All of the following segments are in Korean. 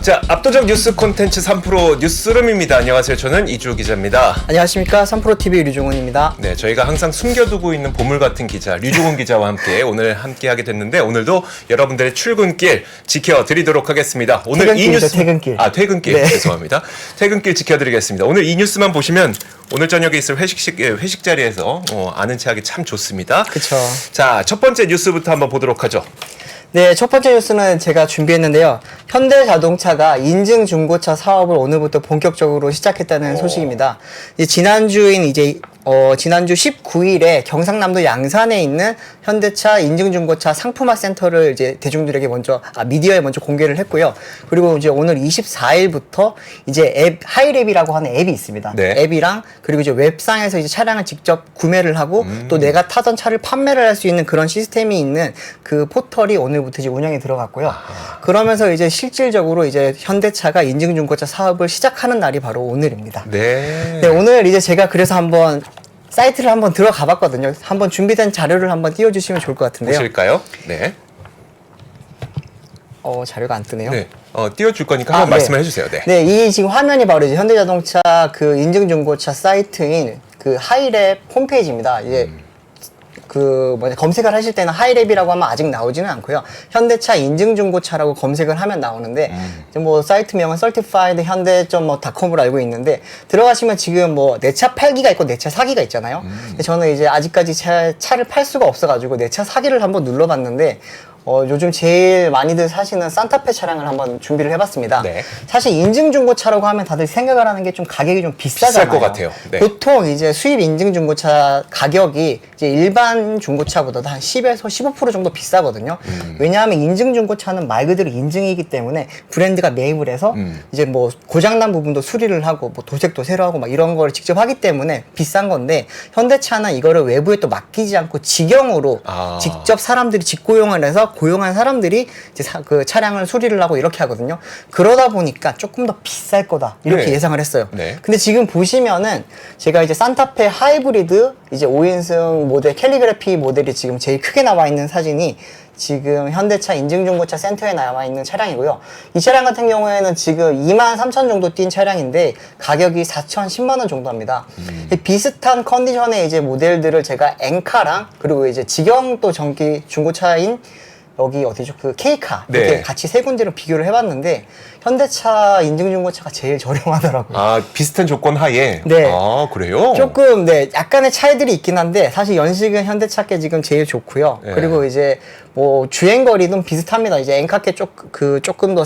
자, 압도적 뉴스 콘텐츠 3프로 뉴스룸입니다. 안녕하세요. 저는 이주호 기자입니다. 안녕하십니까. 3프로TV 류종훈입니다. 네, 저희가 항상 숨겨두고 있는 보물 같은 기자 류종훈 기자와 함께 오늘 함께하게 됐는데 오늘도 여러분들의 출근길 지켜드리도록 하겠습니다. 오늘 퇴근길이죠, 이 뉴스 퇴근길. 퇴근길 네. 죄송합니다. 퇴근길 지켜드리겠습니다. 오늘 이 뉴스만 보시면 오늘 저녁에 있을 회식 자리에서 아는 체하기 참 좋습니다. 그쵸. 자, 첫 번째 뉴스부터 한번 보도록 하죠. 네, 첫 번째 뉴스는 제가 준비했는데요. 현대자동차가 인증 중고차 사업을 오늘부터 본격적으로 시작했다는 소식입니다. 지난주 19일에 경상남도 양산에 있는 현대차 인증중고차 상품화 센터를 이제 대중들에게 미디어에 먼저 공개를 했고요. 그리고 이제 오늘 24일부터 이제 앱, 하이랩이라고 하는 앱이 있습니다. 네. 앱이랑 그리고 이제 웹상에서 이제 차량을 직접 구매를 하고 또 내가 타던 차를 판매를 할 수 있는 그런 시스템이 있는 그 포털이 오늘부터 이제 운영에 들어갔고요. 그러면서 이제 실질적으로 이제 현대차가 인증중고차 사업을 시작하는 날이 바로 오늘입니다. 네. 네, 오늘 이제 제가 그래서 한번 사이트를 한번 들어가 봤거든요. 한번 준비된 자료를 한번 띄워주시면 좋을 것 같은데요. 보실까요? 네. 자료가 안 뜨네요. 네. 띄워줄 거니까 한번 말씀을 해주세요. 네. 네, 이 지금 화면이 바로 이제 현대자동차 그 인증중고차 사이트인 그 하이랩 홈페이지입니다. 이제 검색을 하실 때는 하이랩이라고 하면 아직 나오지는 않고요. 현대차 인증중고차라고 검색을 하면 나오는데, 뭐 사이트명은 certified 현대.com으로 알고 있는데, 들어가시면 지금 뭐 내 차 팔기가 있고 내 차 사기가 있잖아요. 근데 저는 이제 아직까지 차를 팔 수가 없어가지고 내 차 사기를 한번 눌러봤는데, 요즘 제일 많이들 사시는 산타페 차량을 한번 준비를 해봤습니다. 네. 사실 인증중고차라고 하면 다들 생각을 하는 게 좀 가격이 좀 비싸잖아요. 비쌀 것 같아요. 네. 보통 이제 수입 인증중고차 가격이 이제 일반 중고차보다도 한 10에서 15% 정도 비싸거든요. 왜냐하면 인증중고차는 말 그대로 인증이기 때문에 브랜드가 매입을 해서 이제 뭐 고장난 부분도 수리를 하고 뭐 도색도 새로 하고 막 이런 걸 직접 하기 때문에 비싼 건데 현대차는 이거를 외부에 또 맡기지 않고 직영으로 직접 사람들이 직고용을 해서 고용한 사람들이 이제 그 차량을 수리를 하고 이렇게 하거든요. 그러다 보니까 조금 더 비쌀 거다 이렇게 네. 예상을 했어요. 네. 근데 지금 보시면은 제가 이제 산타페 하이브리드 이제 5인승 모델 캘리그래피 모델이 지금 제일 크게 나와 있는 사진이 지금 현대차 인증중고차 센터에 나와 있는 차량이고요. 이 차량 같은 경우에는 지금 23,000 정도 뛴 차량인데 가격이 4,010만 원 정도 합니다. 비슷한 컨디션의 이제 모델들을 제가 엔카랑 그리고 이제 직영 또 전기 중고차인 여기 어디죠? 그 K카 이렇게 네. 같이 세 군데로 비교를 해봤는데 현대차 인증중고차가 제일 저렴하더라고요. 비슷한 조건 하에? 네. 그래요? 조금 약간의 차이들이 있긴 한데 사실 연식은 현대차께 지금 제일 좋고요. 네. 그리고 이제 뭐 주행거리는 비슷합니다. 이제 엔카께 조금 더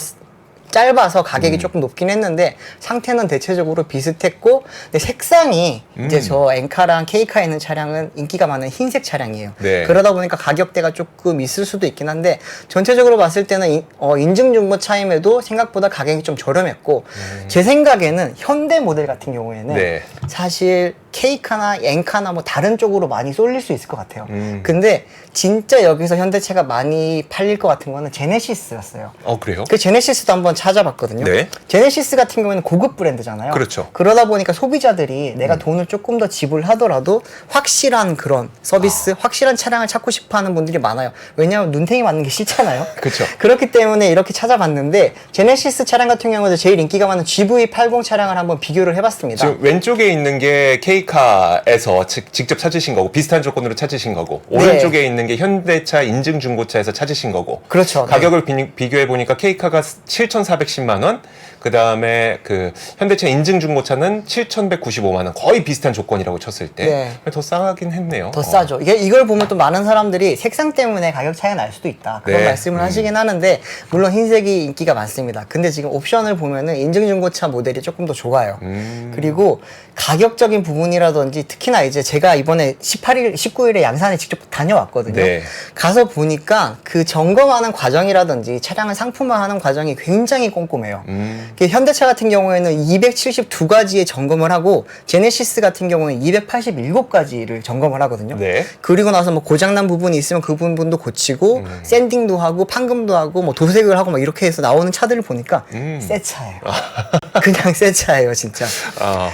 짧아서 가격이 조금 높긴 했는데 상태는 대체적으로 비슷했고 근데 색상이 이제 저 엔카랑 K카에 있는 차량은 인기가 많은 흰색 차량이에요. 네. 그러다 보니까 가격대가 조금 있을 수도 있긴 한데 전체적으로 봤을 때는 인증중고차임에도 생각보다 가격이 좀 저렴했고 제 생각에는 현대 모델 같은 경우에는 네. 사실 K카나 엔카나 뭐 다른 쪽으로 많이 쏠릴 수 있을 것 같아요. 근데 진짜 여기서 현대차가 많이 팔릴 것 같은 거는 제네시스였어요. 그래요? 그 제네시스도 한번 찾아봤거든요. 네. 제네시스 같은 경우에는 고급 브랜드잖아요. 그렇죠. 그러다 보니까 소비자들이 내가 돈을 조금 더 지불하더라도 확실한 그런 서비스, 확실한 차량을 찾고 싶어하는 분들이 많아요. 왜냐하면 눈탱이 맞는 게 싫잖아요. 그렇죠. 그렇기 때문에 이렇게 찾아봤는데 제네시스 차량 같은 경우는 제일 인기가 많은 GV80 차량을 한번 비교를 해봤습니다. 지금 왼쪽에 있는 게 K카에서 직접 찾으신 거고 비슷한 조건으로 찾으신 거고 네. 오른쪽에 있는 게 현대차 인증중고차에서 찾으신 거고 그렇죠. 가격을 비교해 보니까 K카가 7,410만 원, 그 다음에 그 현대차 인증중고차는 7,195만 원, 거의 비슷한 조건이라고 쳤을 때 더 싸긴 했네요. 더 싸죠. 이걸 보면 또 많은 사람들이 색상 때문에 가격 차이가 날 수도 있다. 그런 네. 말씀을 하시긴 하는데, 물론 흰색이 인기가 많습니다. 근데 지금 옵션을 보면은 인증중고차 모델이 조금 더 좋아요. 그리고 가격적인 부분이라든지 특히나 이제 제가 이번에 19일에 양산에 직접 다녀왔거든요. 네. 가서 보니까 그 점검하는 과정이라든지 차량을 상품화하는 과정이 굉장히 꼼꼼해요. 현대차 같은 경우에는 272가지의 점검을 하고 제네시스 같은 경우는 287가지를 점검을 하거든요. 네. 그리고 나서 뭐 고장난 부분이 있으면 그 부분도 고치고 샌딩도 하고 판금도 하고 뭐 도색을 하고 막 이렇게 해서 나오는 차들을 보니까 새 차예요. 그냥 새 차예요, 진짜.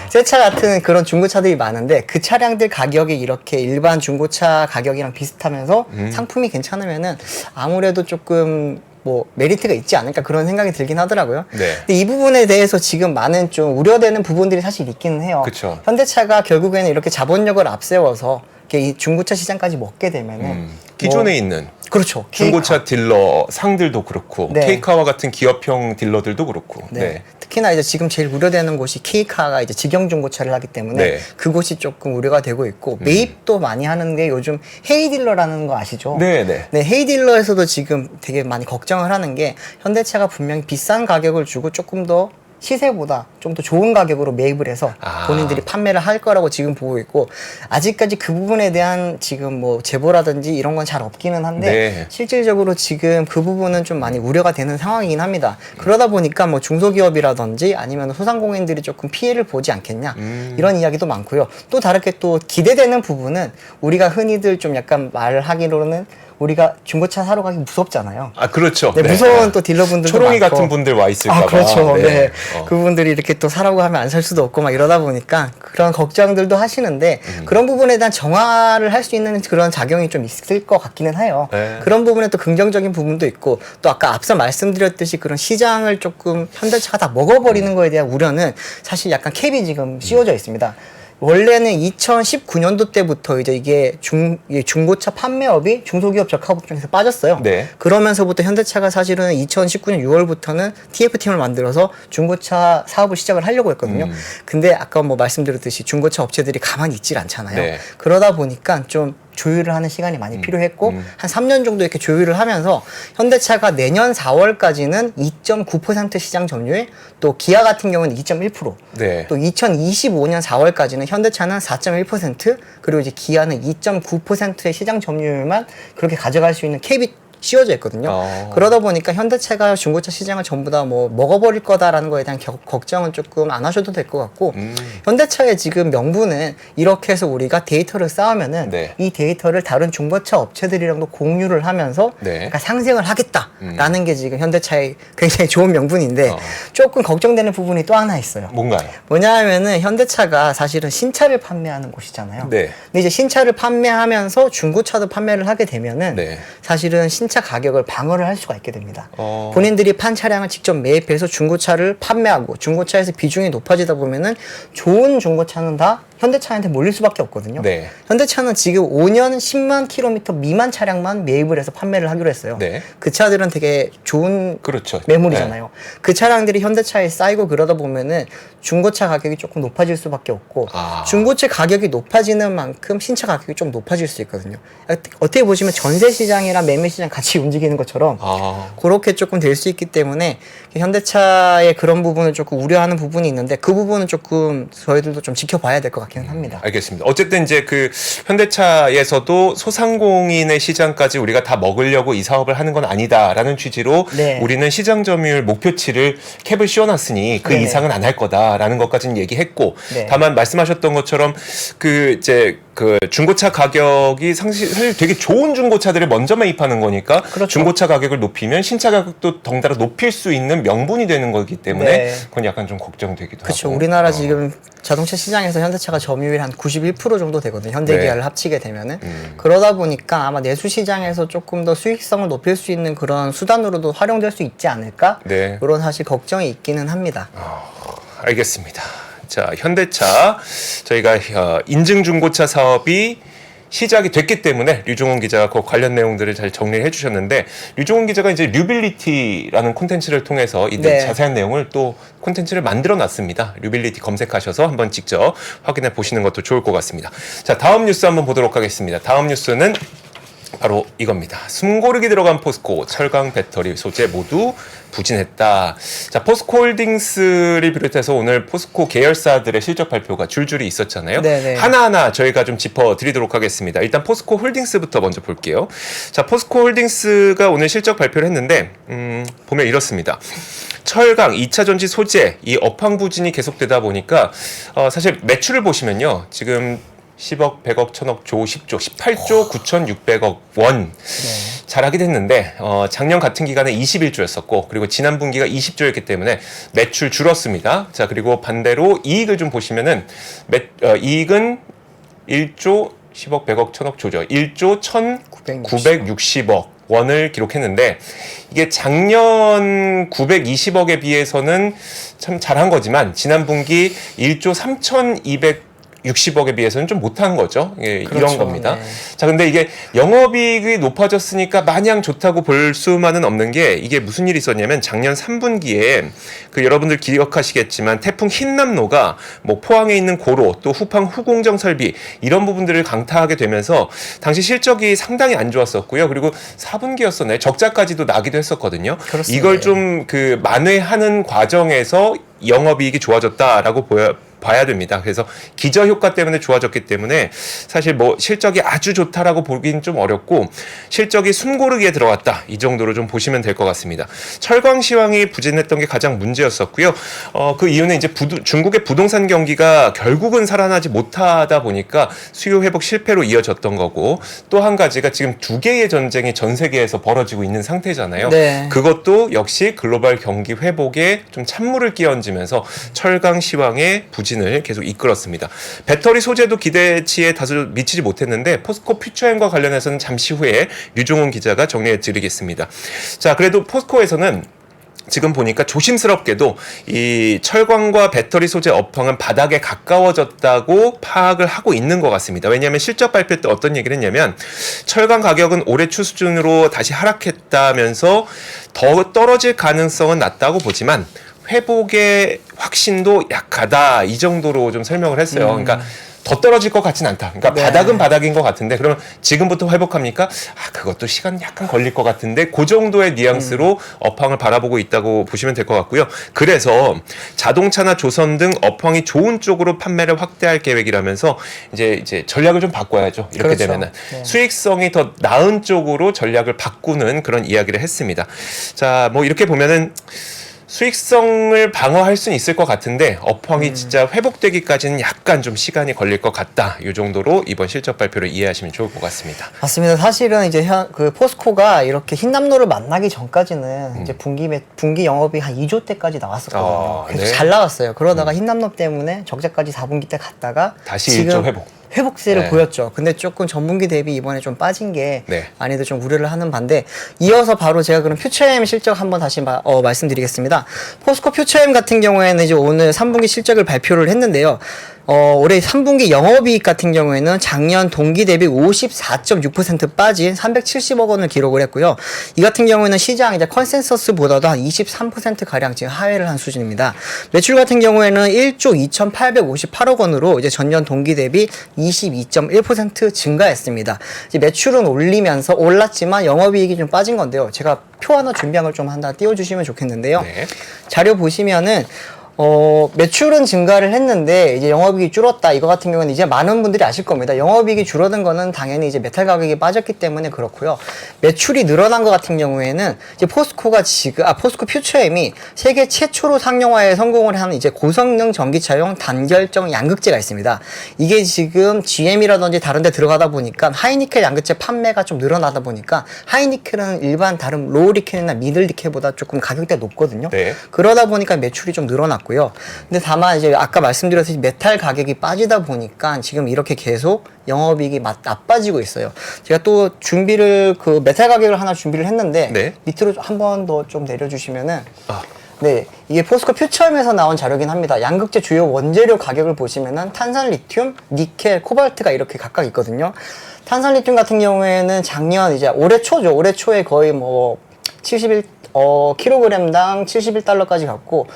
새 차 같은 그런 중고차들이 많은데 그 차량들 가격이 이렇게 일반 중고차 가격이랑 비슷하면서 상품이 괜찮으면은 아무래도 조금 뭐 메리트가 있지 않을까 그런 생각이 들긴 하더라고요. 네. 근데 이 부분에 대해서 지금 많은 좀 우려되는 부분들이 사실 있기는 해요. 그쵸. 현대차가 결국에는 이렇게 자본력을 앞세워서 이렇게 이 중고차 시장까지 먹게 되면은 기존에 뭐, 있는 그렇죠. 중고차 딜러 상들도 그렇고 네. K카와 같은 기업형 딜러들도 그렇고 네. 특히나 이제 지금 제일 우려되는 곳이 K카가 이제 직영 중고차를 하기 때문에 네. 그곳이 조금 우려가 되고 있고 매입도 많이 하는 게 요즘 헤이딜러라는 거 아시죠? 네네. 네, 헤이딜러에서도 지금 되게 많이 걱정을 하는 게 현대차가 분명히 비싼 가격을 주고 조금 더 시세보다 좀 더 좋은 가격으로 매입을 해서 본인들이 판매를 할 거라고 지금 보고 있고 아직까지 그 부분에 대한 지금 뭐 제보라든지 이런 건 잘 없기는 한데 네. 실질적으로 지금 그 부분은 좀 많이 우려가 되는 상황이긴 합니다. 그러다 보니까 뭐 중소기업이라든지 아니면 소상공인들이 조금 피해를 보지 않겠냐 이런 이야기도 많고요. 또 다르게 또 기대되는 부분은 우리가 흔히들 좀 약간 말하기로는 우리가 중고차 사러 가기 무섭잖아요. 아 그렇죠. 네, 무서운 또 딜러분들도 초롱이 많고. 같은 분들 와 있을까봐. 아, 그렇죠. 네. 어. 그분들이 이렇게 또 사라고 하면 안 살 수도 없고 막 이러다 보니까 그런 걱정들도 하시는데 그런 부분에 대한 정화를 할 수 있는 그런 작용이 좀 있을 것 같기는 해요. 네. 그런 부분에 또 긍정적인 부분도 있고 또 아까 앞서 말씀드렸듯이 그런 시장을 조금 현대차가 다 먹어버리는 거에 대한 우려는 사실 약간 캡이 지금 씌워져 있습니다. 원래는 2019년도 때부터 이제 이게 중고차 판매업이 중소기업 적합업종에서 빠졌어요. 네. 그러면서부터 현대차가 사실은 2019년 6월부터는 TF팀을 만들어서 중고차 사업을 시작을 하려고 했거든요. 근데 아까 뭐 말씀드렸듯이 중고차 업체들이 가만히 있질 않잖아요. 네. 그러다 보니까 좀 조율을 하는 시간이 많이 필요했고 한 3년 정도 이렇게 조율을 하면서 현대차가 내년 4월까지는 2.9% 시장 점유율, 또 기아 같은 경우는 2.1%, 네. 또 2025년 4월까지는 현대차는 4.1%, 그리고 이제 기아는 2.9%의 시장 점유율만 그렇게 가져갈 수 있는 캡이 씌워져 있거든요. 그러다 보니까 현대차가 중고차 시장을 전부 다 뭐 먹어버릴 거다라는 거에 대한 걱정은 조금 안 하셔도 될 것 같고 현대차의 지금 명분은 이렇게 해서 우리가 데이터를 쌓으면은 네. 이 데이터를 다른 중고차 업체들이랑도 공유를 하면서 네. 약간 상생을 하겠다라는 게 지금 현대차의 굉장히 좋은 명분인데 조금 걱정되는 부분이 또 하나 있어요. 뭔가요? 뭐냐 하면은 현대차가 사실은 신차를 판매하는 곳이잖아요. 네. 근데 이제 신차를 판매하면서 중고차도 판매를 하게 되면은 네. 사실은 신차 가격을 방어를 할 수가 있게 됩니다. 어. 본인들이 판 차량을 직접 매입해서 중고차를 판매하고 중고차에서 비중이 높아지다 보면은 좋은 중고차는 다 현대차한테 몰릴 수밖에 없거든요. 네. 현대차는 지금 5년 10만 킬로미터 미만 차량만 매입을 해서 판매를 하기로 했어요. 네. 그 차들은 되게 좋은 그렇죠. 매물이잖아요. 그 차량들이 현대차에 쌓이고 그러다 보면은 중고차 가격이 조금 높아질 수밖에 없고 중고차 가격이 높아지는 만큼 신차 가격이 좀 높아질 수 있거든요. 어떻게 보시면 전세 시장이랑 매매 시장 같이 움직이는 것처럼 그렇게 조금 될 수 있기 때문에 현대차의 그런 부분을 조금 우려하는 부분이 있는데 그 부분은 조금 저희들도 좀 지켜봐야 될 것 같기는 합니다. 알겠습니다. 어쨌든 이제 그 현대차에서도 소상공인의 시장까지 우리가 다 먹으려고 이 사업을 하는 건 아니다라는 취지로 네. 우리는 시장 점유율 목표치를 캡을 씌워놨으니 그 네네. 이상은 안 할 거다라는 것까지는 얘기했고 네. 다만 말씀하셨던 것처럼 그 이제 그 중고차 가격이 사실 되게 좋은 중고차들을 먼저 매입하는 거니까 그렇죠. 중고차 가격을 높이면 신차 가격도 덩달아 높일 수 있는 명분이 되는 거기 때문에 네. 그건 약간 좀 걱정되기도 그렇죠. 하고. 우리나라 지금 자동차 시장에서 현대차가 점유율 한 91% 정도 되거든요. 현대기아를 네. 합치게 되면은 그러다 보니까 아마 내수 시장에서 조금 더 수익성을 높일 수 있는 그런 수단으로도 활용될 수 있지 않을까? 네. 그런 사실 걱정이 있기는 합니다. 알겠습니다. 자, 현대차 저희가 인증 중고차 사업이 시작이 됐기 때문에 류종훈 기자가 그 관련 내용들을 잘 정리해 주셨는데 류종훈 기자가 이제 류빌리티라는 콘텐츠를 통해서 이 네. 자세한 내용을 또 콘텐츠를 만들어 놨습니다. 류빌리티 검색하셔서 한번 직접 확인해 보시는 것도 좋을 것 같습니다. 자, 다음 뉴스 한번 보도록 하겠습니다. 다음 뉴스는 바로 이겁니다. 숨고르기 들어간 포스코 철강 배터리 소재 모두 부진했다. 자, 포스코 홀딩스를 비롯해서 오늘 포스코 계열사들의 실적 발표가 줄줄이 있었잖아요. 네네. 하나하나 저희가 좀 짚어드리도록 하겠습니다. 일단 포스코 홀딩스부터 먼저 볼게요. 자, 포스코 홀딩스가 오늘 실적 발표를 했는데 보면 이렇습니다. 철강, 2차 전지 소재 이 업황 부진이 계속되다 보니까 사실 매출을 보시면요. 지금 10억, 100억, 1000억, 조, 10조, 18조 9,600억 원 잘하게 됐는데 작년 같은 기간에 21조였었고 그리고 지난 분기가 20조였기 때문에 매출 줄었습니다. 자, 그리고 반대로 이익을 좀 보시면은 이익은 1조 10억, 100억, 1000억 조죠. 1조 1,960억. 원을 기록했는데 이게 작년 920억에 비해서는 참 잘한 거지만 지난 분기 1조 3,260억에 비해서는 좀 못한 거죠. 예, 그렇죠. 이런 겁니다. 네. 자, 근데 이게 영업이익이 높아졌으니까 마냥 좋다고 볼 수만은 없는 게 이게 무슨 일이 있었냐면 작년 3분기에 그 여러분들 기억하시겠지만 태풍 흰남노가 뭐 포항에 있는 고로 또 후팡 후공정 설비 이런 부분들을 강타하게 되면서 당시 실적이 상당히 안 좋았었고요. 그리고 4분기였었나요? 적자까지도 나기도 했었거든요. 그렇습니다. 이걸 좀 그 만회하는 과정에서 영업이익이 좋아졌다라고 봐야 됩니다. 그래서 기저 효과 때문에 좋아졌기 때문에 사실 뭐 실적이 아주 좋다라고 보긴 좀 어렵고 실적이 숨고르기에 들어갔다 이 정도로 좀 보시면 될 것 같습니다. 철강 시황이 부진했던 게 가장 문제였었고요. 그 이유는 이제 중국의 부동산 경기가 결국은 살아나지 못하다 보니까 수요 회복 실패로 이어졌던 거고 또 한 가지가 지금 두 개의 전쟁이 전 세계에서 벌어지고 있는 상태잖아요. 네. 그것도 역시 글로벌 경기 회복에 좀 찬물을 끼얹으면서 철강 시황의 부진을 계속 이끌었습니다. 배터리 소재도 기대치에 다소 미치지 못했는데 포스코 퓨처엠과 관련해서는 잠시 후에 류종훈 기자가 정리해 드리겠습니다. 자, 그래도 포스코에서는 지금 보니까 조심스럽게도 이 철광과 배터리 소재 업황은 바닥에 가까워졌다고 파악을 하고 있는 것 같습니다. 왜냐하면 실적 발표 때 어떤 얘기를 했냐면 철강 가격은 올해 초 수준으로 다시 하락했다면서 더 떨어질 가능성은 낮다고 보지만 회복의 확신도 약하다 이 정도로 좀 설명을 했어요. 그러니까 더 떨어질 것 같진 않다. 그러니까 네. 바닥은 바닥인 것 같은데 그러면 지금부터 회복합니까? 그것도 시간 약간 걸릴 것 같은데 그 정도의 뉘앙스로 업황을 바라보고 있다고 보시면 될 것 같고요. 그래서 자동차나 조선 등 업황이 좋은 쪽으로 판매를 확대할 계획이라면서 이제 전략을 좀 바꿔야죠. 이렇게 그렇죠. 되면은 네. 수익성이 더 나은 쪽으로 전략을 바꾸는 그런 이야기를 했습니다. 자, 뭐 이렇게 보면은 수익성을 방어할 수는 있을 것 같은데 업황이 진짜 회복되기까지는 약간 좀 시간이 걸릴 것 같다. 이 정도로 이번 실적 발표를 이해하시면 좋을 것 같습니다. 맞습니다. 사실은 이제 그 포스코가 이렇게 흰남노를 만나기 전까지는 이제 분기 영업이 한 2조 대까지 나왔었거든요. 그래서 네. 잘 나왔어요. 그러다가 흰남노 때문에 적자까지 4분기 때 갔다가 다시 지금 1조 회복. 회복세를 네. 보였죠. 근데 조금 전분기 대비 이번에 좀 빠진 게 네. 많이들 좀 우려를 하는 반대. 이어서 바로 제가 그럼 퓨처엠 실적 한번 다시 말씀드리겠습니다. 포스코 퓨처엠 같은 경우에는 이제 오늘 3분기 실적을 발표를 했는데요. 올해 3분기 영업이익 같은 경우에는 작년 동기 대비 54.6% 빠진 370억 원을 기록을 했고요. 이 같은 경우에는 시장 이제 컨센서스보다도 한 23%가량 지금 하회를 한 수준입니다. 매출 같은 경우에는 1조 2,858억 원으로 이제 전년 동기 대비 22.1% 증가했습니다. 이제 매출은 올랐지만 영업이익이 좀 빠진 건데요. 제가 표 하나 준비한 걸 좀 하나 띄워주시면 좋겠는데요. 네. 자료 보시면은 매출은 증가를 했는데 이제 영업이익이 줄었다. 이거 같은 경우는 이제 많은 분들이 아실 겁니다. 영업이익이 줄어든 거는 당연히 이제 메탈 가격이 빠졌기 때문에 그렇고요. 매출이 늘어난 것 같은 경우에는 이제 포스코가 포스코 퓨처엠이 세계 최초로 상용화에 성공을 하는 이제 고성능 전기차용 단결정 양극재가 있습니다. 이게 지금 GM이라든지 다른 데 들어가다 보니까 하이니켈 양극재 판매가 좀 늘어나다 보니까 하이니켈은 일반 다른 로우 니켈이나 미들 니켈보다 조금 가격대가 높거든요. 네. 그러다 보니까 매출이 좀 늘어났고 근데 다만 이제 아까 말씀드렸듯이 메탈 가격이 빠지다 보니까 지금 이렇게 계속 영업이익이 나빠지고 있어요. 제가 또 그 메탈 가격을 하나 준비를 했는데 네. 밑으로 한 번 더 좀 내려주시면은 네, 이게 포스코 퓨처엠에서 나온 자료긴 합니다. 양극재 주요 원재료 가격을 보시면은 탄산 리튬, 니켈, 코발트가 이렇게 각각 있거든요. 탄산 리튬 같은 경우에는 작년 이제 올해 초에 거의 뭐 킬로그램당 71달러까지 갔고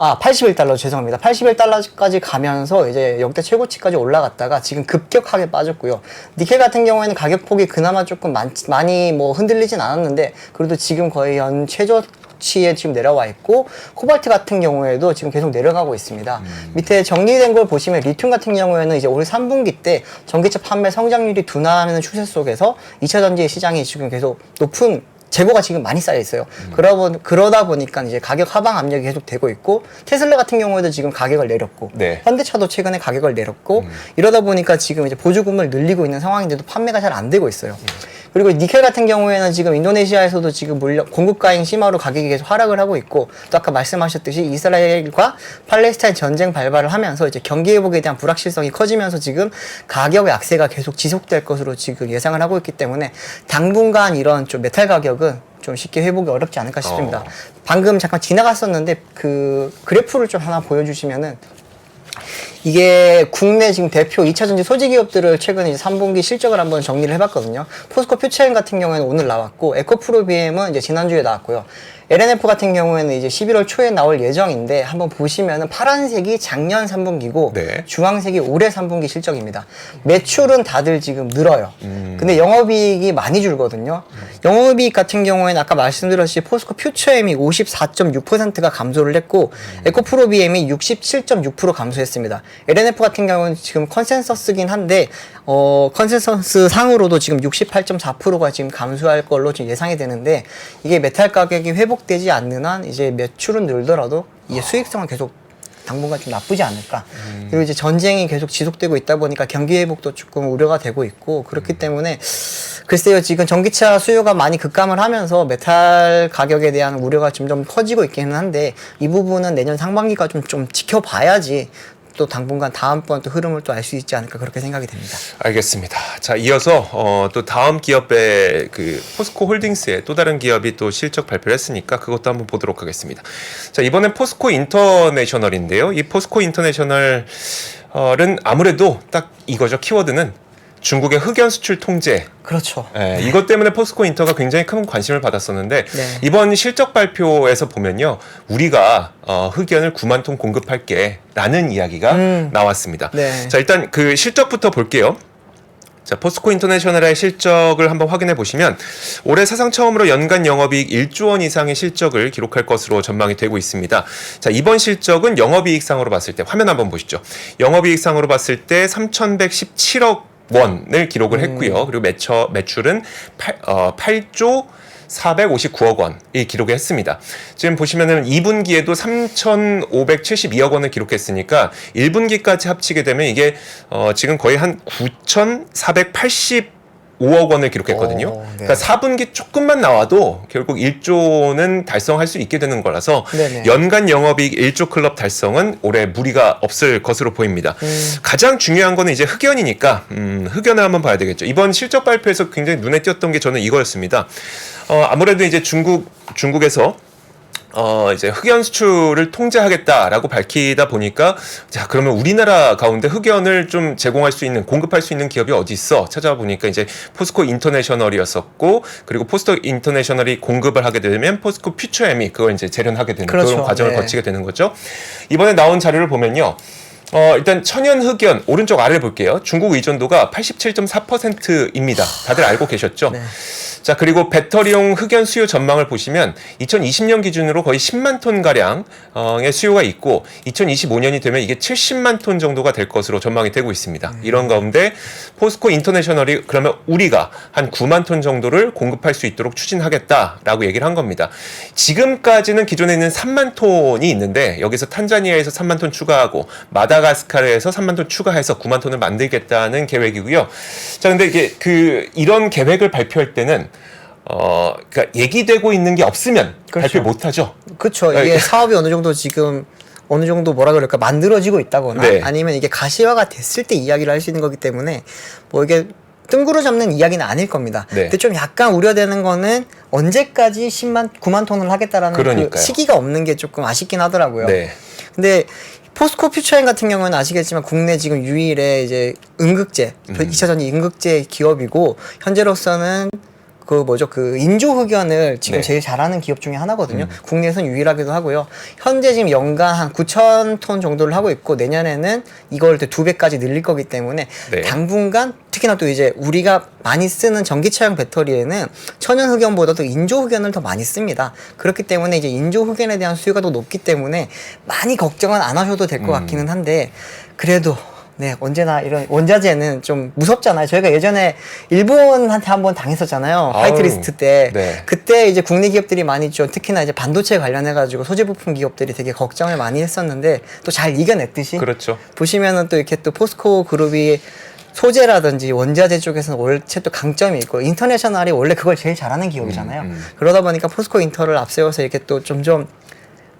81달러 죄송합니다. 81달러까지 가면서 이제 역대 최고치까지 올라갔다가 지금 급격하게 빠졌고요. 니켈 같은 경우에는 가격폭이 그나마 조금 많이 뭐 흔들리진 않았는데 그래도 지금 거의 연 최저치에 지금 내려와 있고 코발트 같은 경우에도 지금 계속 내려가고 있습니다. 밑에 정리된 걸 보시면 리튬 같은 경우에는 이제 올 3분기 때 전기차 판매 성장률이 둔화하는 추세 속에서 2차 전지 시장이 지금 계속 높은 재고가 지금 많이 쌓여 있어요. 그러다 보니까 이제 가격 하방 압력이 계속 되고 있고, 테슬라 같은 경우에도 지금 가격을 내렸고, 네. 현대차도 최근에 가격을 내렸고, 이러다 보니까 지금 이제 보조금을 늘리고 있는 상황인데도 판매가 잘 안 되고 있어요. 그리고 니켈 같은 경우에는 지금 인도네시아에서도 지금 공급 과잉 심화로 가격이 계속 하락을 하고 있고, 또 아까 말씀하셨듯이 이스라엘과 팔레스타인 전쟁 발발을 하면서 이제 경기 회복에 대한 불확실성이 커지면서 지금 가격 약세가 계속 지속될 것으로 지금 예상을 하고 있기 때문에 당분간 이런 좀 메탈 가격은 좀 쉽게 회복이 어렵지 않을까 싶습니다. 방금 잠깐 지나갔었는데 그 그래프를 좀 하나 보여주시면은, 이게 국내 지금 대표 2차전지 소재 기업들을 최근에 이제 3분기 실적을 한번 정리를 해봤거든요. 포스코 퓨처엠 같은 경우에는 오늘 나왔고, 에코프로비엠은 이제 지난주에 나왔고요. LNF 같은 경우에는 이제 11월 초에 나올 예정인데, 한번 보시면은 파란색이 작년 3분기고 네. 주황색이 올해 3분기 실적입니다. 매출은 다들 지금 늘어요. 근데 영업이익이 많이 줄거든요. 영업이익 같은 경우에는 아까 말씀드렸듯이 포스코 퓨처엠이 54.6%가 감소를 했고, 에코프로비엠이 67.6% 감소했습니다. LNF 같은 경우는 지금 컨센서스긴 한데, 컨센서스 상으로도 지금 68.4%가 지금 감소할 걸로 지금 예상이 되는데, 이게 메탈 가격이 회복되지 않는 한 이제 매출은 늘더라도 이게 수익성은 계속 당분간 좀 나쁘지 않을까. 그리고 이제 전쟁이 계속 지속되고 있다 보니까 경기 회복도 조금 우려가 되고 있고, 그렇기 때문에 글쎄요, 지금 전기차 수요가 많이 급감을 하면서 메탈 가격에 대한 우려가 점점 커지고 있기는 한데, 이 부분은 내년 상반기가 좀 지켜봐야지 또 당분간 다음번 또 흐름을 또 알 수 있지 않을까, 그렇게 생각이 됩니다. 알겠습니다. 자, 이어서 또 다음 기업의 그 포스코 홀딩스의 또 다른 기업이 또 실적 발표를 했으니까 그것도 한번 보도록 하겠습니다. 자, 이번엔 포스코 인터내셔널인데요. 이 포스코 인터내셔널은 아무래도 딱 이거죠. 키워드는 중국의 흑연 수출 통제. 그렇죠. 예, 이것 때문에 포스코 인터가 굉장히 큰 관심을 받았었는데, 네. 이번 실적 발표에서 보면요, 우리가 흑연을 9만 톤 공급할게 라는 이야기가 나왔습니다. 네. 자, 일단 그 실적부터 볼게요. 자, 포스코 인터내셔널의 실적을 한번 확인해 보시면, 올해 사상 처음으로 연간 영업이익 1조 원 이상의 실적을 기록할 것으로 전망이 되고 있습니다. 자, 이번 실적은 영업이익상으로 봤을 때, 화면 한번 보시죠. 영업이익상으로 봤을 때 3,117억 원을 기록을 했고요. 그리고 매출은 8조 459억 원이 기록을 했습니다. 지금 보시면은 2분기에도 3,572억 원을 기록했으니까 1분기까지 합치게 되면 이게 지금 거의 한 9,485억 원을 기록했거든요. 네. 그러니까 4분기 조금만 나와도 결국 1조는 달성할 수 있게 되는 거라서, 네네. 연간 영업이익 1조 클럽 달성은 올해 무리가 없을 것으로 보입니다. 가장 중요한 거는 이제 흑연이니까 흑연을 한번 봐야 되겠죠. 이번 실적 발표에서 굉장히 눈에 띄었던 게 저는 이거였습니다. 아무래도 이제 중국에서 이제 흑연 수출을 통제하겠다라고 밝히다 보니까, 자, 그러면 우리나라 가운데 흑연을 좀 제공할 수 있는, 공급할 수 있는 기업이 어디 있어? 찾아보니까 이제 포스코 인터내셔널이었었고, 그리고 포스코 인터내셔널이 공급을 하게 되면 포스코 퓨처엠이 그걸 이제 재련하게 되는, 그렇죠. 그런 과정을 네. 거치게 되는 거죠. 이번에 나온 자료를 보면요. 일단 천연 흑연 오른쪽 아래를 볼게요. 중국 의존도가 87.4%입니다. 다들 알고 계셨죠? 네. 자, 그리고 배터리용 흑연 수요 전망을 보시면 2020년 기준으로 거의 10만 톤 가량의 수요가 있고, 2025년이 되면 이게 70만 톤 정도가 될 것으로 전망이 되고 있습니다. 이런 가운데 포스코 인터내셔널이 그러면 우리가 한 9만 톤 정도를 공급할 수 있도록 추진하겠다라고 얘기를 한 겁니다. 지금까지는 기존에 있는 3만 톤이 있는데, 여기서 탄자니아에서 3만 톤 추가하고 마다가스카르에서 3만 톤 추가해서 9만 톤을 만들겠다는 계획이고요. 자, 근데 이게 이런 계획을 발표할 때는 그러니까 얘기되고 있는 게 없으면 그렇죠. 발표 못 하죠. 그렇죠. 이게 사업이 어느 정도 지금 어느 정도 뭐라 그럴까 만들어지고 있다거나, 네. 아니면 이게 가시화가 됐을 때 이야기를 할 수 있는 거기 때문에 뭐 이게 뜬구로 잡는 이야기는 아닐 겁니다. 네. 근데 좀 약간 우려되는 거는 언제까지 9만 톤을 하겠다라는 그 그러니까요. 시기가 없는 게 조금 아쉽긴 하더라고요. 네. 근데 포스코 퓨처엠 같은 경우는 아시겠지만 국내 지금 유일의 이제 음극재, 2차전지 음극재 기업이고, 현재로서는 그 인조 흑연을 지금 네. 제일 잘하는 기업 중에 하나거든요. 국내에선 유일하기도 하고요. 현재 지금 연간 한 9,000톤 정도를 하고 있고, 내년에는 이걸 2배까지 늘릴 거기 때문에 네. 당분간, 특히나 또 이제 우리가 많이 쓰는 전기차용 배터리에는 천연 흑연보다도 인조 흑연을 더 많이 씁니다. 그렇기 때문에 이제 인조 흑연에 대한 수요가 더 높기 때문에 많이 걱정은 안 하셔도 될 것 같기는 한데, 그래도 네, 언제나 이런 원자재는 좀 무섭잖아요. 저희가 예전에 일본한테 한번 당했었잖아요. 화이트리스트 때. 네. 그때 이제 국내 기업들이 많이 좀 특히나 이제 반도체 관련해가지고 소재 부품 기업들이 되게 걱정을 많이 했었는데 또 잘 이겨냈듯이. 그렇죠. 보시면은 또 이렇게 또 포스코 그룹이 소재라든지 원자재 쪽에서는 원래 또 강점이 있고 인터내셔널이 원래 그걸 제일 잘하는 기업이잖아요. 그러다 보니까 포스코 인터를 앞세워서 이렇게 또 점점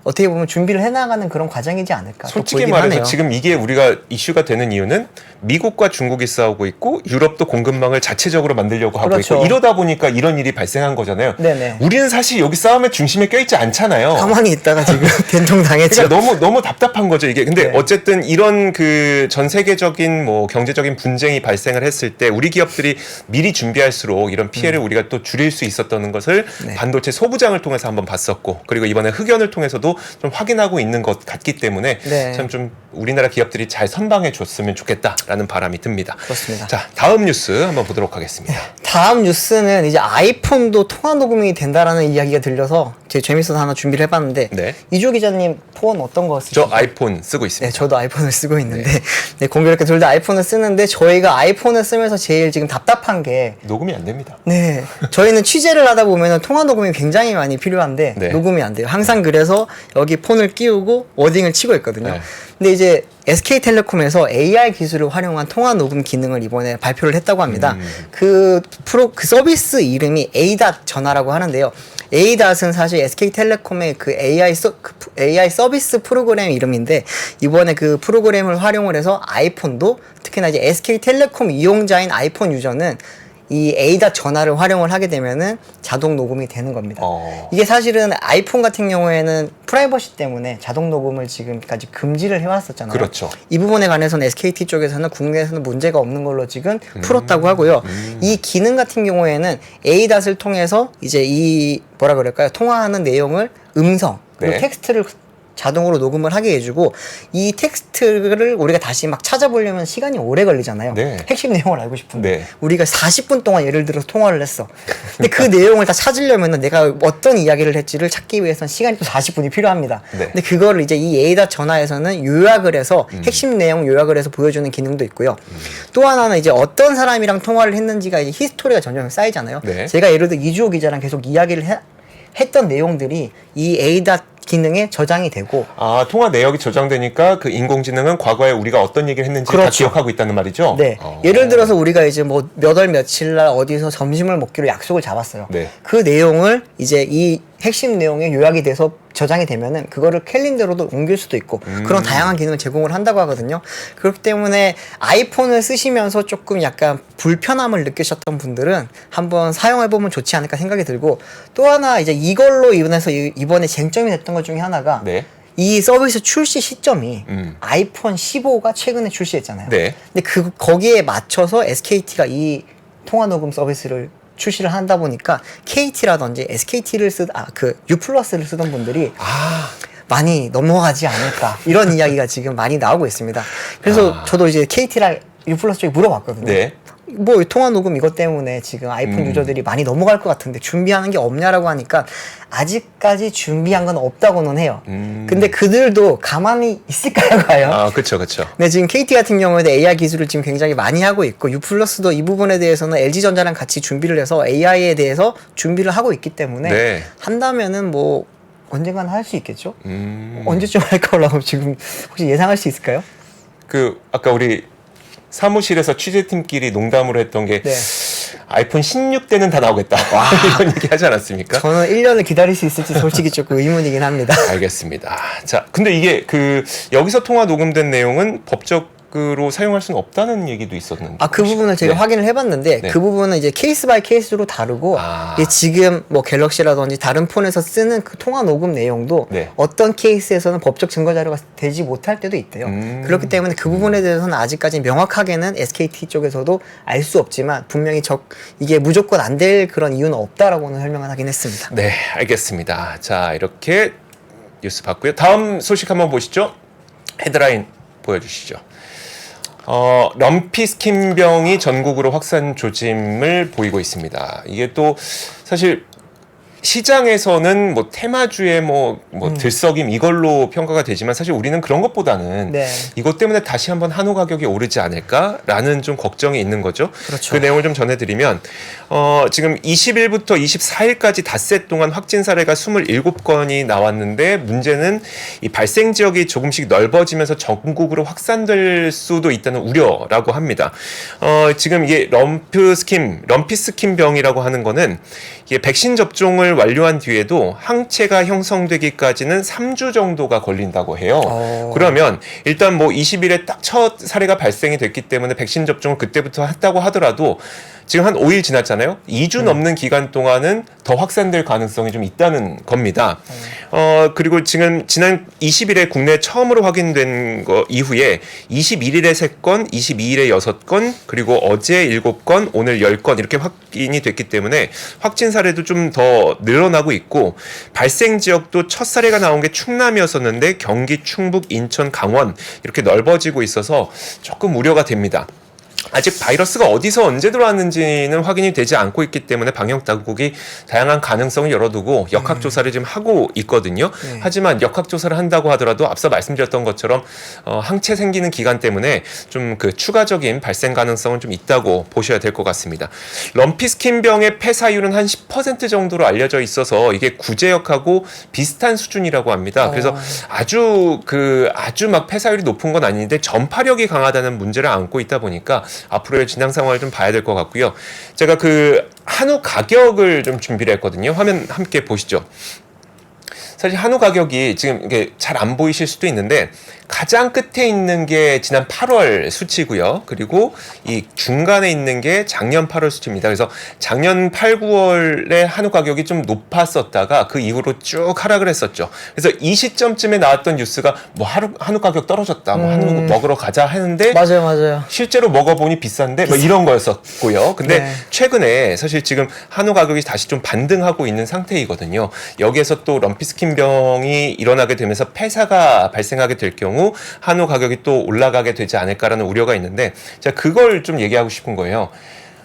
어떻게 보면 준비를 해나가는 그런 과정이지 않을까. 또 솔직히 보이긴 말해서 하네요. 지금 이게 우리가 이슈가 되는 이유는 미국과 중국이 싸우고 있고 유럽도 공급망을 자체적으로 만들려고 하고 그렇죠. 있고 이러다 보니까 이런 일이 발생한 거잖아요. 네네. 우리는 사실 여기 싸움의 중심에 껴있지 않잖아요. 가만히 있다가 지금 된통 당했죠. 그러니까 너무 답답한 거죠 이게. 근데 네. 어쨌든 이런 그 전 세계적인 뭐 경제적인 분쟁이 발생을 했을 때 우리 기업들이 미리 준비할수록 이런 피해를 우리가 또 줄일 수 있었다는 것을 네. 반도체 소부장을 통해서 한번 봤었고 그리고 이번에 흑연을 통해서도 좀 확인하고 있는 것 같기 때문에 네. 참 좀 우리나라 기업들이 잘 선방해 줬으면 좋겠다라는 바람이 듭니다. 그렇습니다. 자, 다음 뉴스 한번 보도록 하겠습니다. 다음 뉴스는 이제 아이폰도 통화 녹음이 된다라는 이야기가 들려서 제가 재밌어서 하나 준비를 해봤는데 네. 이조 기자님 폰 어떤 거 쓰시죠? 저 아이폰 쓰고 네, 있습니다. 저도 아이폰을 쓰고 있는데 네, 공교롭게 둘 다 아이폰을 쓰는데 저희가 아이폰을 쓰면서 제일 지금 답답한 게 녹음이 안 됩니다. 네, 저희는 취재를 하다 보면은 통화 녹음이 굉장히 많이 필요한데 네. 녹음이 안 돼요. 항상 그래서 여기 폰을 끼우고 워딩을 치고 있거든요. 네. 근데 이제 SK텔레콤에서 AI 기술을 활용한 통화 녹음 기능을 이번에 발표를 했다고 합니다. 그 서비스 이름이 ADAT 전화라고 하는데요. ADAT은 사실 SK텔레콤의 그 AI 서비스 프로그램 이름인데 이번에 그 프로그램을 활용을 해서 아이폰도 특히나 이제 SK텔레콤 이용자인 아이폰 유저는 이 ADAT 전화를 활용을 하게 되면은 자동 녹음이 되는 겁니다. 이게 사실은 아이폰 같은 경우에는 프라이버시 때문에 자동 녹음을 지금까지 금지를 해왔었잖아요. 그렇죠. 이 부분에 관해서는 SKT 쪽에서는 국내에서는 문제가 없는 걸로 지금 풀었다고 하고요. 이 기능 같은 경우에는 ADAT을 통해서 이제 이 뭐라 그럴까요? 통화하는 내용을 음성 그리고 네. 텍스트를 자동으로 녹음을 하게 해주고 이 텍스트를 우리가 다시 막 찾아보려면 시간이 오래 걸리잖아요. 네. 핵심 내용을 알고 싶은데 네. 우리가 40분 동안 예를 들어서 통화를 했어. 근데 그 내용을 다 찾으려면 내가 어떤 이야기를 했지를 찾기 위해서는 시간이 또 40분이 필요합니다. 네. 근데 그거를 이제 이 에이다 전화에서는 요약을 해서 핵심 내용 요약을 해서 보여주는 기능도 있고요. 또 하나는 이제 어떤 사람이랑 통화를 했는지가 이제 히스토리가 점점 쌓이잖아요. 네. 제가 예를 들어 이주호 기자랑 계속 이야기를 했던 내용들이 이 에이다 기능에 저장이 되고 아, 통화 내역이 저장되니까 그 인공지능은 과거에 우리가 어떤 얘기를 했는지 다 그렇죠. 기억하고 있다는 말이죠? 네. 예를 들어서 우리가 이제 뭐 몇 월 며칠 날 어디서 점심을 먹기로 약속을 잡았어요. 네. 그 내용을 이제 이 핵심 내용에 요약이 돼서 저장이 되면은 그거를 캘린더로도 옮길 수도 있고 그런 다양한 기능을 제공을 한다고 하거든요. 그렇기 때문에 아이폰을 쓰시면서 조금 약간 불편함을 느끼셨던 분들은 한번 사용해보면 좋지 않을까 생각이 들고 또 하나 이제 이걸로 인해서 이번에 쟁점이 됐던 것 중에 하나가 네. 이 서비스 출시 시점이 음. 아이폰 15가 최근에 출시했잖아요. 네. 근데 거기에 맞춰서 SKT가 이 통화 녹음 서비스를 출시를 한다 보니까 KT라든지 SKT를 그 U 플러스를 쓰던 분들이 많이 넘어가지 않을까 이런 이야기가 지금 많이 나오고 있습니다. 그래서 저도 이제 KT랑 U 플러스 쪽에 물어봤거든요. 네. 뭐 통화 녹음 이것 때문에 지금 아이폰 유저들이 많이 넘어갈 것 같은데 준비하는 게 없냐라고 하니까 아직까지 준비한 건 없다고는 해요. 근데 그들도 가만히 있을까요, 과연? 아, 그렇죠, 그렇죠. 네, 지금 KT 같은 경우에도 AI 기술을 지금 굉장히 많이 하고 있고 U+도 이 부분에 대해서는 LG전자랑 같이 준비를 해서 AI에 대해서 준비를 하고 있기 때문에 네. 한다면은 뭐 언젠가는 할 수 있겠죠? 언제쯤 할 거라고 지금 혹시 예상할 수 있을까요? 그 아까 우리 사무실에서 취재팀끼리 농담으로 했던 게 네. 아이폰 16 때는 다 나오겠다. 이런 얘기 하지 않았습니까? 저는 1년을 기다릴 수 있을지 솔직히 조금 의문이긴 합니다. 알겠습니다. 자, 근데 이게 그 여기서 통화 녹음된 내용은 법적으로 사용할 수는 없다는 얘기도 있었는데. 아, 그 부분을 제가 네. 확인을 해봤는데 네. 그 부분은 이제 케이스 바이 케이스로 다르고 이게 지금 뭐 갤럭시라든지 다른 폰에서 쓰는 그 통화 녹음 내용도 네. 어떤 케이스에서는 법적 증거 자료가 되지 못할 때도 있대요. 그렇기 때문에 그 부분에 대해서는 아직까지 명확하게는 SKT 쪽에서도 알 수 없지만 분명히 이게 무조건 안 될 그런 이유는 없다라고는 설명을 하긴 했습니다. 네, 알겠습니다. 자, 이렇게 뉴스 봤고요. 다음 소식 한번 보시죠. 헤드라인 보여주시죠. 럼피 스킨병이 전국으로 확산 조짐을 보이고 있습니다. 이게 또 사실 시장에서는 뭐 테마주의 뭐 들썩임 이걸로 평가가 되지만 사실 우리는 그런 것보다는 네. 이것 때문에 다시 한번 한우 가격이 오르지 않을까라는 좀 걱정이 있는 거죠. 그렇죠. 그 내용을 좀 전해드리면 지금 20일부터 24일까지 닷새 동안 확진 사례가 27건이 나왔는데 문제는 이 발생 지역이 조금씩 넓어지면서 전국으로 확산될 수도 있다는 우려라고 합니다. 지금 이게 럼피스킨 병이라고 하는 거는 이게 백신 접종을 완료한 뒤에도 항체가 형성되기까지는 3주 정도가 걸린다고 해요. 그러면 일단 뭐 20일에 딱 첫 사례가 발생이 됐기 때문에 백신 접종을 그때부터 했다고 하더라도 지금 한 5일 지났잖아요. 2주 넘는 기간 동안은 더 확산될 가능성이 좀 있다는 겁니다. 그리고 지금 지난 20일에 국내 처음으로 확인된 거 이후에 21일에 3건, 22일에 6건, 그리고 어제 7건, 오늘 10건 이렇게 확인이 됐기 때문에 확진 사례도 좀 더 늘어나고 있고 발생 지역도 첫 사례가 나온 게 충남이었었는데 경기, 충북, 인천, 강원 이렇게 넓어지고 있어서 조금 우려가 됩니다. 아직 바이러스가 어디서 언제 들어왔는지는 확인이 되지 않고 있기 때문에 방역 당국이 다양한 가능성을 열어두고 역학조사를 지금 하고 있거든요. 하지만 역학조사를 한다고 하더라도 앞서 말씀드렸던 것처럼 항체 생기는 기간 때문에 좀 그 추가적인 발생 가능성은 좀 있다고 보셔야 될 것 같습니다. 럼피스킨병의 폐사율은 한 10% 정도로 알려져 있어서 이게 구제역하고 비슷한 수준이라고 합니다. 그래서 아주 막 폐사율이 높은 건 아닌데 전파력이 강하다는 문제를 안고 있다 보니까 앞으로의 진행 상황을 좀 봐야 될 것 같고요. 제가 그 한우 가격을 좀 준비를 했거든요. 화면 함께 보시죠. 사실 한우 가격이 지금 이게 잘 안 보이실 수도 있는데 가장 끝에 있는 게 지난 8월 수치고요. 그리고 이 중간에 있는 게 작년 8월 수치입니다. 그래서 작년 8, 9월에 한우 가격이 좀 높았었다가 그 이후로 쭉 하락을 했었죠. 그래서 이 시점쯤에 나왔던 뉴스가 뭐 한우 가격 떨어졌다. 뭐 한우 먹으러 가자 하는데 맞아요. 실제로 먹어보니 비싼데 뭐 이런 거였었고요. 근데 네. 최근에 사실 지금 한우 가격이 다시 좀 반등하고 있는 상태이거든요. 여기에서 또 럼피스킨 병이 일어나게 되면서 폐사가 발생하게 될 경우 한우 가격이 또 올라가게 되지 않을까라는 우려가 있는데 제가 그걸 좀 얘기하고 싶은 거예요.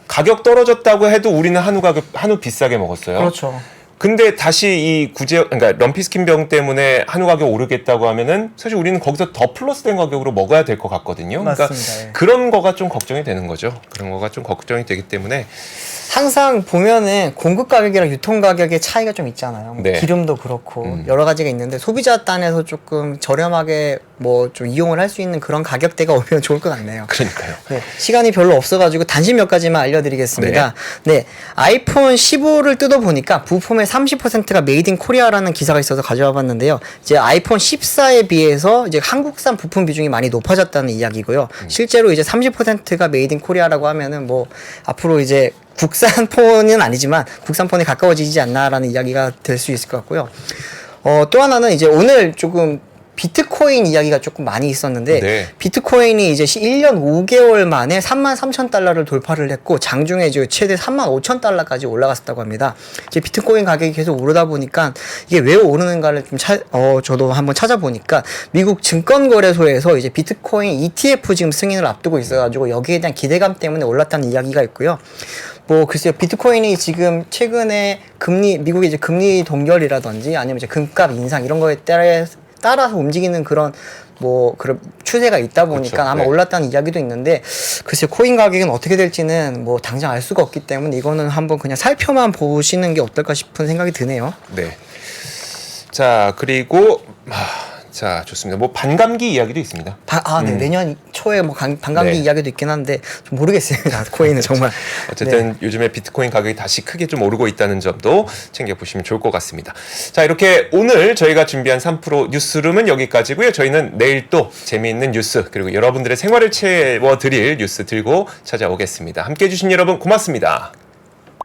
가격 떨어졌다고 해도 우리는 한우 비싸게 먹었어요. 그렇죠. 근데 다시 이 그러니까 럼피스킨 병 때문에 한우 가격 오르겠다고 하면은 사실 우리는 거기서 더 플러스된 가격으로 먹어야 될 것 같거든요. 맞습니다. 그러니까 예. 그런 거가 좀 걱정이 되는 거죠. 그런 거가 좀 걱정이 되기 때문에 항상 보면은 공급 가격이랑 유통 가격의 차이가 좀 있잖아요. 뭐 네. 기름도 그렇고 여러 가지가 있는데 소비자 단에서 조금 저렴하게 뭐 좀 이용을 할 수 있는 그런 가격대가 오면 좋을 것 같네요. 그러니까요. 네, 시간이 별로 없어가지고 단신 몇 가지만 알려드리겠습니다. 네, 아이폰 15를 뜯어보니까 부품의 30%가 메이드 인 코리아라는 기사가 있어서 가져와 봤는데요. 이제 아이폰 14에 비해서 이제 한국산 부품 비중이 많이 높아졌다는 이야기고요. 실제로 이제 30%가 메이드 인 코리아라고 하면은 뭐 앞으로 이제 국산 폰은 아니지만 국산 폰에 가까워지지 않나라는 이야기가 될 수 있을 것 같고요. 또 하나는 이제 오늘 조금 비트코인 이야기가 조금 많이 있었는데 네. 비트코인이 이제 1년 5개월 만에 33,000달러를 돌파를 했고 장중에 이제 최대 35,000달러까지 올라갔었다고 합니다. 이제 비트코인 가격이 계속 오르다 보니까 이게 왜 오르는가를 좀 저도 한번 찾아보니까 미국 증권거래소에서 이제 비트코인 ETF 지금 승인을 앞두고 있어가지고 여기에 대한 기대감 때문에 올랐다는 이야기가 있고요. 뭐 글쎄요, 비트코인이 지금 최근에 미국의 이제 금리 동결이라든지 아니면 이제 금값 인상 이런 거에 따라서 움직이는 그런 추세가 있다 보니까 그렇죠. 아마 네. 올랐다는 이야기도 있는데 글쎄요, 코인 가격은 어떻게 될지는 뭐 당장 알 수가 없기 때문에 이거는 한번 그냥 살펴만 보시는 게 어떨까 싶은 생각이 드네요. 네. 자, 그리고 자, 좋습니다. 뭐 반감기 이야기도 있습니다. 네, 내년 초에 뭐 반감기 네. 이야기도 있긴 한데 좀 모르겠어요. 코인은 정말. 어쨌든 네. 요즘에 비트코인 가격이 다시 크게 좀 오르고 있다는 점도 챙겨보시면 좋을 것 같습니다. 자, 이렇게 오늘 저희가 준비한 3프로 뉴스룸은 여기까지고요. 저희는 내일 또 재미있는 뉴스 그리고 여러분들의 생활을 채워드릴 뉴스 들고 찾아오겠습니다. 함께해 주신 여러분 고맙습니다.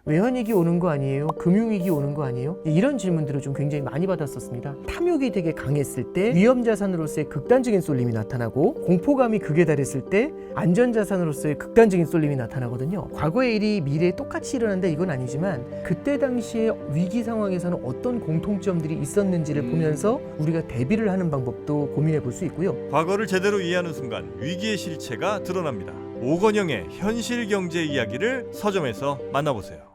외환위기 오는 거 아니에요? 금융위기 오는 거 아니에요? 이런 질문들을 좀 굉장히 많이 받았었습니다. 탐욕이 되게 강했을 때 위험자산으로서의 극단적인 쏠림이 나타나고 공포감이 극에 달했을 때 안전자산으로서의 극단적인 쏠림이 나타나거든요. 과거의 일이 미래에 똑같이 일어난다 이건 아니지만 그때 당시에 위기 상황에서는 어떤 공통점들이 있었는지를 보면서 우리가 대비를 하는 방법도 고민해 볼 수 있고요. 과거를 제대로 이해하는 순간 위기의 실체가 드러납니다. 오건영의 현실 경제 이야기를 서점에서 만나보세요.